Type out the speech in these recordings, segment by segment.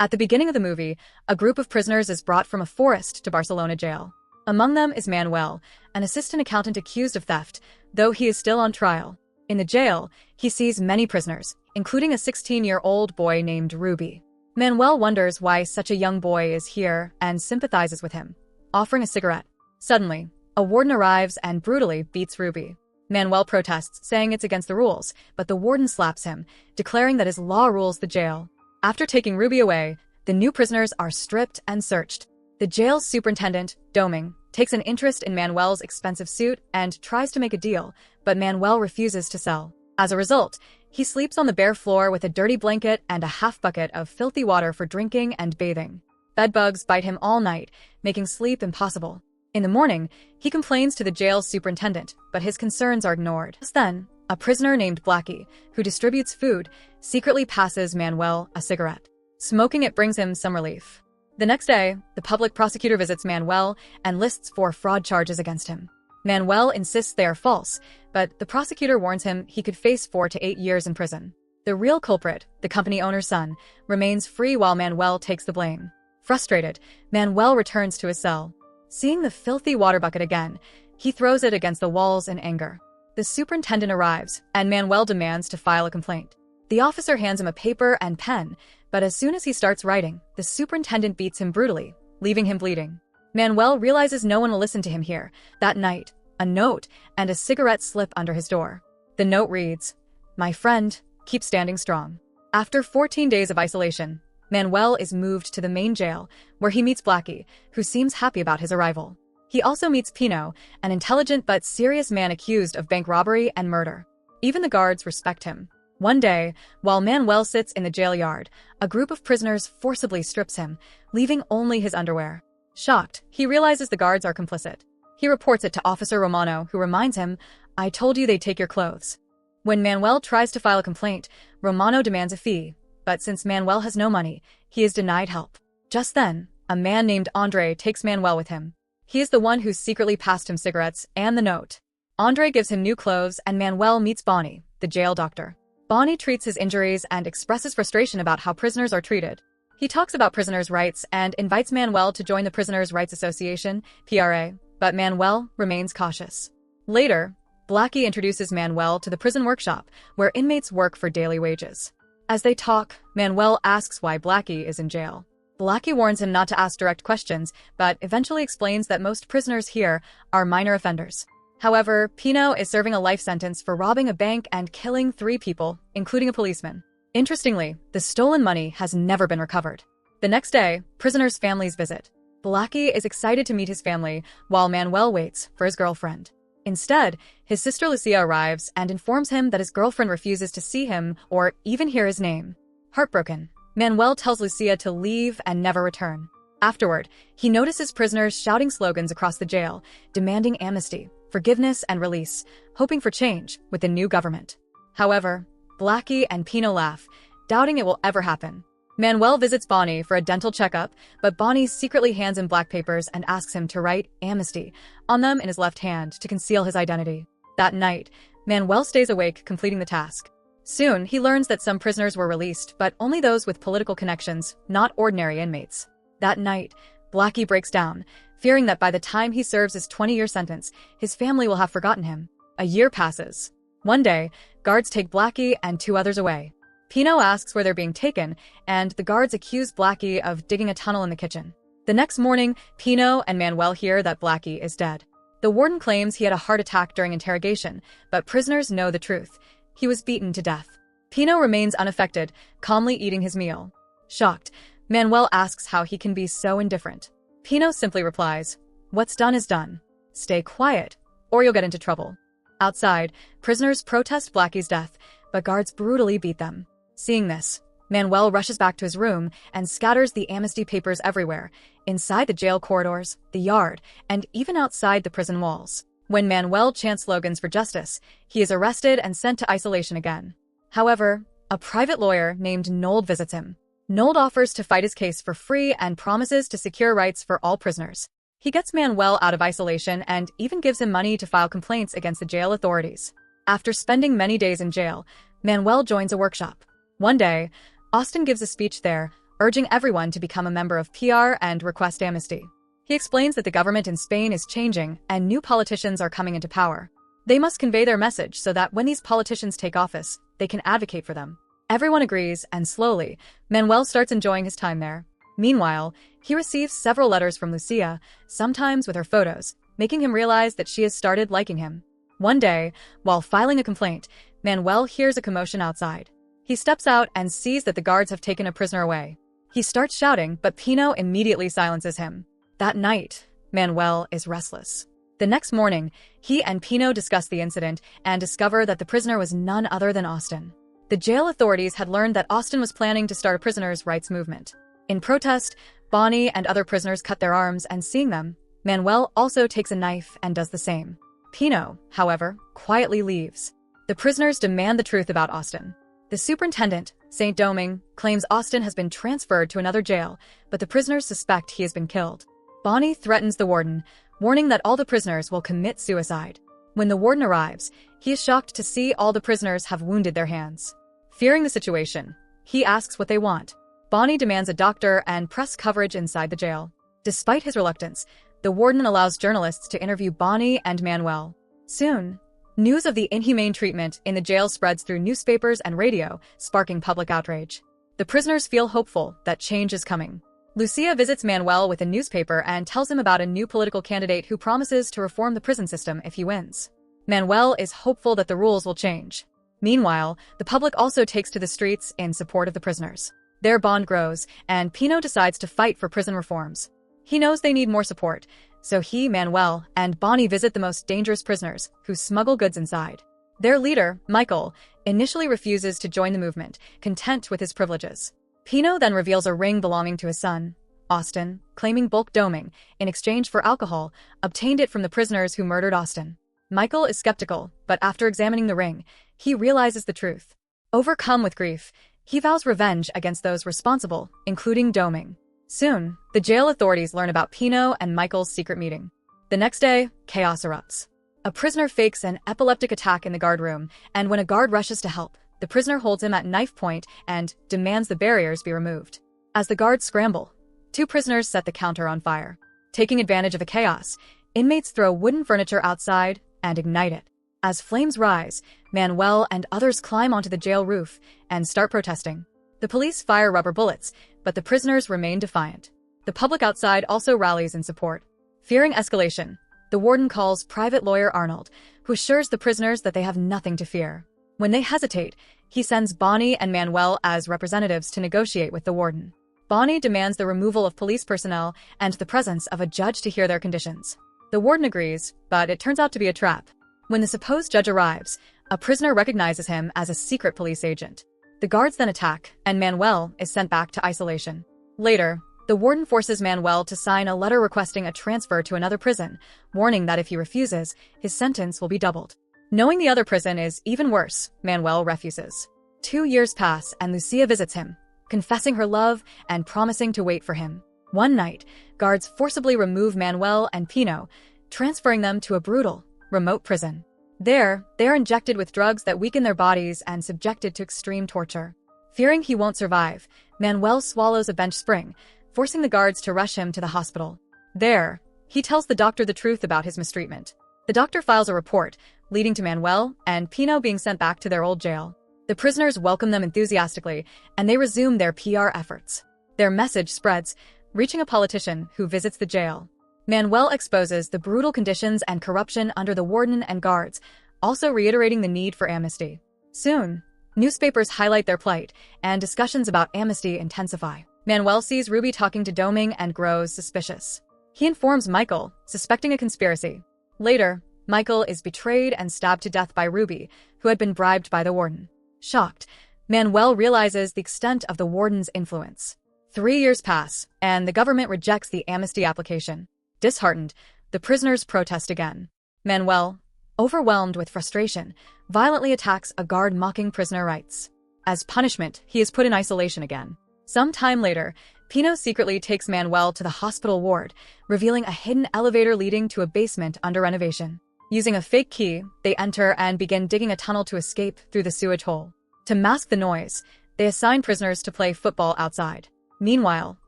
At the beginning of the movie, a group of prisoners is brought from a forest to Barcelona jail. Among them is Manuel, an assistant accountant accused of theft, though he is still on trial. In the jail, he sees many prisoners, including a 16-year-old boy named Ruby. Manuel wonders why such a young boy is here and sympathizes with him, offering a cigarette. Suddenly, a warden arrives and brutally beats Ruby. Manuel protests, saying it's against the rules, but the warden slaps him, declaring that his law rules the jail. After taking Ruby away, the new prisoners are stripped and searched. The jail's superintendent, Looming, takes an interest in Manuel's expensive suit and tries to make a deal, but Manuel refuses to sell. As a result, he sleeps on the bare floor with a dirty blanket and a half bucket of filthy water for drinking and bathing. Bedbugs bite him all night, making sleep impossible. In the morning, he complains to the jail's superintendent, but his concerns are ignored. Just then, a prisoner named Blackie, who distributes food, secretly passes Manuel a cigarette. Smoking it brings him some relief. The next day, the public prosecutor visits Manuel and lists 4 fraud charges against him. Manuel insists they are false, but the prosecutor warns him he could face 4 to 8 years in prison. The real culprit, the company owner's son, remains free while Manuel takes the blame. Frustrated, Manuel returns to his cell. Seeing the filthy water bucket again, he throws it against the walls in anger. The superintendent arrives, and Manuel demands to file a complaint. The officer hands him a paper and pen, but as soon as he starts writing, the superintendent beats him brutally, leaving him bleeding. Manuel realizes no one will listen to him here. That night, a note and a cigarette slip under his door. The note reads, "My friend, keep standing strong." After 14 days of isolation, Manuel is moved to the main jail, where he meets Blackie, who seems happy about his arrival. He also meets Pino, an intelligent but serious man accused of bank robbery and murder. Even the guards respect him. One day, while Manuel sits in the jail yard, a group of prisoners forcibly strips him, leaving only his underwear. Shocked, he realizes the guards are complicit. He reports it to Officer Romano, who reminds him, "I told you they'd take your clothes." When Manuel tries to file a complaint, Romano demands a fee, but since Manuel has no money, he is denied help. Just then, a man named Andre takes Manuel with him. He is the one who secretly passed him cigarettes and the note. Andre gives him new clothes and Manuel meets Bonnie, the jail doctor. Bonnie treats his injuries and expresses frustration about how prisoners are treated. He talks about prisoners' rights and invites Manuel to join the Prisoners' Rights Association, PRA, but Manuel remains cautious. Later, Blackie introduces Manuel to the prison workshop, where inmates work for daily wages. As they talk, Manuel asks why Blackie is in jail. Blackie warns him not to ask direct questions, but eventually explains that most prisoners here are minor offenders. However, Pino is serving a life sentence for robbing a bank and killing 3 people, including a policeman. Interestingly, the stolen money has never been recovered. The next day, prisoners' families visit. Blackie is excited to meet his family, while Manuel waits for his girlfriend. Instead, his sister Lucia arrives and informs him that his girlfriend refuses to see him or even hear his name. Heartbroken, Manuel tells Lucia to leave and never return. Afterward, he notices prisoners shouting slogans across the jail, demanding amnesty, forgiveness, and release, hoping for change with the new government. However, Blackie and Pino laugh, doubting it will ever happen. Manuel visits Bonnie for a dental checkup, but Bonnie secretly hands him black papers and asks him to write amnesty on them in his left hand to conceal his identity. That night, Manuel stays awake, completing the task. Soon, he learns that some prisoners were released, but only those with political connections, not ordinary inmates. That night, Blackie breaks down, fearing that by the time he serves his 20-year sentence, his family will have forgotten him. A year passes. One day, guards take Blackie and 2 others away. Pino asks where they're being taken, and the guards accuse Blackie of digging a tunnel in the kitchen. The next morning, Pino and Manuel hear that Blackie is dead. The warden claims he had a heart attack during interrogation, but prisoners know the truth. He was beaten to death. Pino remains unaffected, calmly eating his meal. Shocked, Manuel asks how he can be so indifferent. Pino simply replies, "What's done is done. Stay quiet, or you'll get into trouble." Outside, prisoners protest Blackie's death, but guards brutally beat them. Seeing this, Manuel rushes back to his room and scatters the amnesty papers everywhere, inside the jail corridors, the yard, and even outside the prison walls. When Manuel chants slogans for justice, he is arrested and sent to isolation again. However, a private lawyer named Nold visits him. Nold offers to fight his case for free and promises to secure rights for all prisoners. He gets Manuel out of isolation and even gives him money to file complaints against the jail authorities. After spending many days in jail, Manuel joins a workshop. One day, Austin gives a speech there, urging everyone to become a member of PR and request amnesty. He explains that the government in Spain is changing and new politicians are coming into power. They must convey their message so that when these politicians take office, they can advocate for them. Everyone agrees, and slowly, Manuel starts enjoying his time there. Meanwhile, he receives several letters from Lucia, sometimes with her photos, making him realize that she has started liking him. One day, while filing a complaint, Manuel hears a commotion outside. He steps out and sees that the guards have taken a prisoner away. He starts shouting, but Pino immediately silences him. That night, Manuel is restless. The next morning, he and Pino discuss the incident and discover that the prisoner was none other than Austin. The jail authorities had learned that Austin was planning to start a prisoners' rights movement. In protest, Bonnie and other prisoners cut their arms, and seeing them, Manuel also takes a knife and does the same. Pino, however, quietly leaves. The prisoners demand the truth about Austin. The superintendent, St. Domingue, claims Austin has been transferred to another jail, but the prisoners suspect he has been killed. Bonnie threatens the warden, warning that all the prisoners will commit suicide. When the warden arrives, he is shocked to see all the prisoners have wounded their hands. Fearing the situation, he asks what they want. Bonnie demands a doctor and press coverage inside the jail. Despite his reluctance, the warden allows journalists to interview Bonnie and Manuel. Soon, news of the inhumane treatment in the jail spreads through newspapers and radio, sparking public outrage. The prisoners feel hopeful that change is coming. Lucia visits Manuel with a newspaper and tells him about a new political candidate who promises to reform the prison system if he wins. Manuel is hopeful that the rules will change. Meanwhile, the public also takes to the streets in support of the prisoners. Their bond grows, and Pino decides to fight for prison reforms. He knows they need more support, so he, Manuel, and Bonnie visit the most dangerous prisoners, who smuggle goods inside. Their leader, Michael, initially refuses to join the movement, content with his privileges. Pino then reveals a ring belonging to his son, Austin, claiming bulk doming, in exchange for alcohol, obtained it from the prisoners who murdered Austin. Michael is skeptical, but after examining the ring, he realizes the truth. Overcome with grief, he vows revenge against those responsible, including doming. Soon, the jail authorities learn about Pino and Michael's secret meeting. The next day, chaos erupts. A prisoner fakes an epileptic attack in the guard room, and when a guard rushes to help, the prisoner holds him at knife point and demands the barriers be removed. As the guards scramble, two prisoners set the counter on fire. Taking advantage of the chaos, inmates throw wooden furniture outside and ignite it. As flames rise, Manuel and others climb onto the jail roof and start protesting. The police fire rubber bullets, but the prisoners remain defiant. The public outside also rallies in support. Fearing escalation, the warden calls private lawyer Arnold, who assures the prisoners that they have nothing to fear. When they hesitate, he sends Bonnie and Manuel as representatives to negotiate with the warden. Bonnie demands the removal of police personnel and the presence of a judge to hear their conditions. The warden agrees, but it turns out to be a trap. When the supposed judge arrives, a prisoner recognizes him as a secret police agent. The guards then attack, and Manuel is sent back to isolation. Later, the warden forces Manuel to sign a letter requesting a transfer to another prison, warning that if he refuses, his sentence will be doubled. Knowing the other prison is even worse, Manuel refuses. 2 years pass, and Lucia visits him, confessing her love and promising to wait for him. One night, guards forcibly remove Manuel and Pino, transferring them to a brutal, remote prison. There, they are injected with drugs that weaken their bodies and subjected to extreme torture. Fearing he won't survive, Manuel swallows a bench spring, forcing the guards to rush him to the hospital. There, he tells the doctor the truth about his mistreatment. The doctor files a report, leading to Manuel and Pino being sent back to their old jail. The prisoners welcome them enthusiastically, and they resume their PR efforts. Their message spreads, reaching a politician who visits the jail. Manuel exposes the brutal conditions and corruption under the warden and guards, also reiterating the need for amnesty. Soon, newspapers highlight their plight, and discussions about amnesty intensify. Manuel sees Ruby talking to Domingue and grows suspicious. He informs Michael, suspecting a conspiracy. Later, Michael is betrayed and stabbed to death by Ruby, who had been bribed by the warden. Shocked, Manuel realizes the extent of the warden's influence. 3 years pass, and the government rejects the amnesty application. Disheartened, the prisoners protest again. Manuel, overwhelmed with frustration, violently attacks a guard mocking prisoner rights. As punishment, he is put in isolation again. Some time later, Pino secretly takes Manuel to the hospital ward, revealing a hidden elevator leading to a basement under renovation. Using a fake key, they enter and begin digging a tunnel to escape through the sewage hole. To mask the noise, they assign prisoners to play football outside. Meanwhile,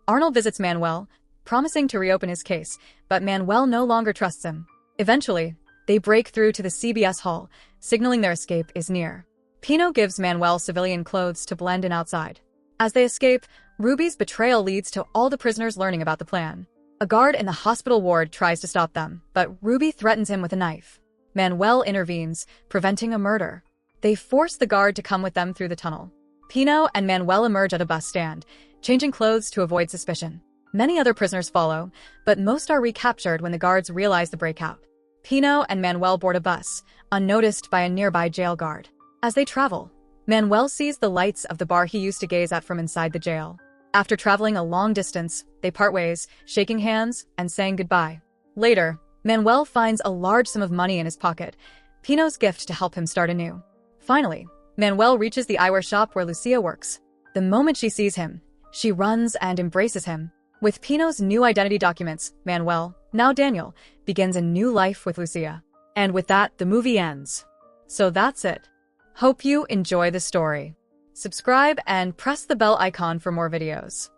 Arnold visits Manuel, promising to reopen his case, but Manuel no longer trusts him. Eventually, they break through to the CBS hall, signaling their escape is near. Pino gives Manuel civilian clothes to blend in outside. As they escape, Ruby's betrayal leads to all the prisoners learning about the plan. A guard in the hospital ward tries to stop them, but Ruby threatens him with a knife. Manuel intervenes, preventing a murder. They force the guard to come with them through the tunnel. Pino and Manuel emerge at a bus stand, changing clothes to avoid suspicion. Many other prisoners follow, but most are recaptured when the guards realize the breakout. Pino and Manuel board a bus, unnoticed by a nearby jail guard. As they travel, Manuel sees the lights of the bar he used to gaze at from inside the jail. After traveling a long distance, they part ways, shaking hands and saying goodbye. Later, Manuel finds a large sum of money in his pocket, Pino's gift to help him start anew. Finally, Manuel reaches the eyewear shop where Lucia works. The moment she sees him, she runs and embraces him. With Pino's new identity documents, Manuel, now Daniel, begins a new life with Lucia. And with that, the movie ends. So that's it. Hope you enjoy the story. Subscribe and press the bell icon for more videos.